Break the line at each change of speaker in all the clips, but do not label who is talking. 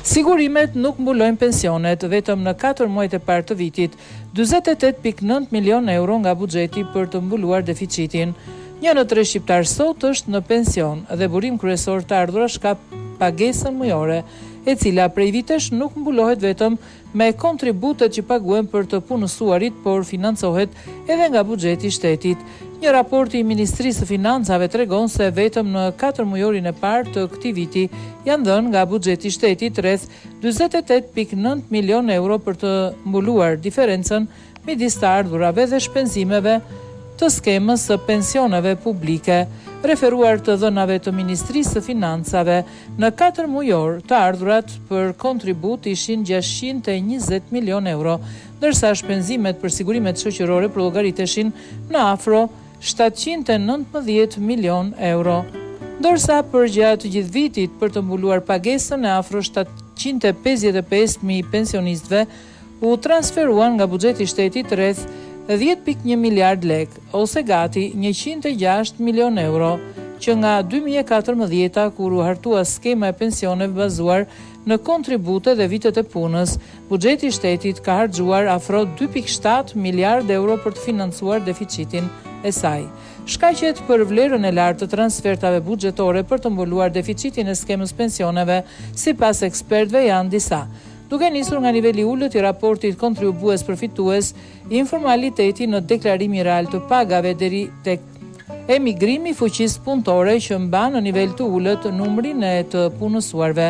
Sigurimet nuk mbulojnë pensionet, vetëm në 4 muajt e parë të vitit, 48.9 milion euro nga buxheti për të mbuluar deficitin. 1 në 3 shqiptar sot është në pension dhe burim kryesor të ardhurash ka pagesën mujore, e cila prej vitesh nuk mbulohet vetëm me kontributet që paguhen për të punësuarit, por financohet edhe nga buxheti i shtetit. Një raport i Ministrisë së Financave tregon se vetëm në 4 mujorin e parë të këtij viti janë dhënë nga buxheti i shtetit rreth 48.9 milion euro për të mbuluar diferencën midis të ardhurave dhe shpenzimeve të skemës së pensioneve publike. Referuar të dhënave të Ministrisë së Financave, në 4 mujor të ardhurat për kontribut ishin 620 milion euro, ndërsa shpenzimet për sigurimet shoqërore përllogariteshin në afro 719 milion euro. Ndërsa për gjatë gjithë vitit për të mbuluar pagesën e afro 755.000 pensionistëve u transferuan nga buxheti i shtetit rreth 10.1 miliard lek, ose gati 106 milion euro, që nga 2014 kur u hartua skema e pensioneve bazuar në kontribute dhe vitet e punës, buxheti i shtetit ka harxhuar afro 2.7 miliard euro për të financuar deficitin e saj. Shkaqet për vlerën e lartë të transfertave buxhetore për të mbuluar deficitin e skemës pensioneve, sipas ekspertëve janë disa. Duke nisur nga niveli ullët i raportit kontribues përfitues, informaliteti në deklarimi real të pagave deri tek emigrimi fuqisë punëtore që mban në nivel të ullët numrin e të punësuarve.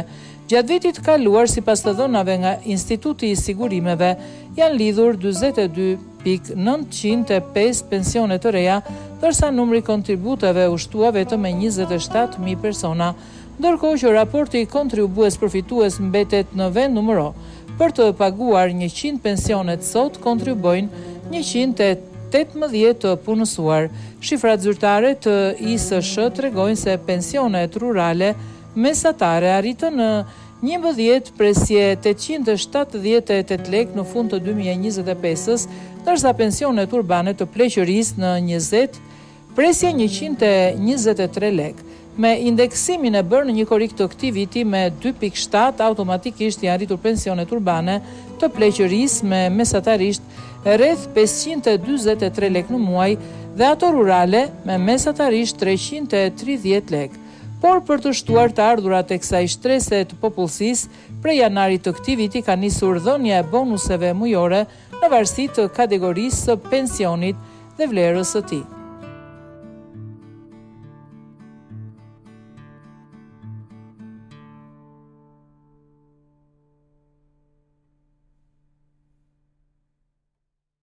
Gjatë vitit kaluar, sipas të dhënave nga Instituti i Sigurimeve, janë lidhur 22.905 pensione të reja, ndërsa numri kontributeve u shtua vetëm me 27.000 persona, ndërkohë që raporti kontribues përfitues mbetet në vend numëro. Për të paguar 100 pensionet sot kontribojnë 118 të punësuar. Shifrat zyrtare të ISSH tregojnë se pensionet rurale mesatare arritën në 11,878 lek në fund të 2025-s, ndërsa pensionet urbane të pleqërisë në 20 presje 123 lek. Me indeksimin e bërë në një korrik të këtij viti me 2.7, automatikisht janë arritur pensionet urbane të pleqërisë me mesatarisht rreth 543 lek në muaj dhe ato rurale me mesatarisht 330 lek. Por për të shtuar të ardhurat e kësaj shtrese të popullsisë, prej janarit të këtij viti ka nisur dhënia e bonuseve mujore në varësi të kategorisë së pensionit dhe vlerës së tij.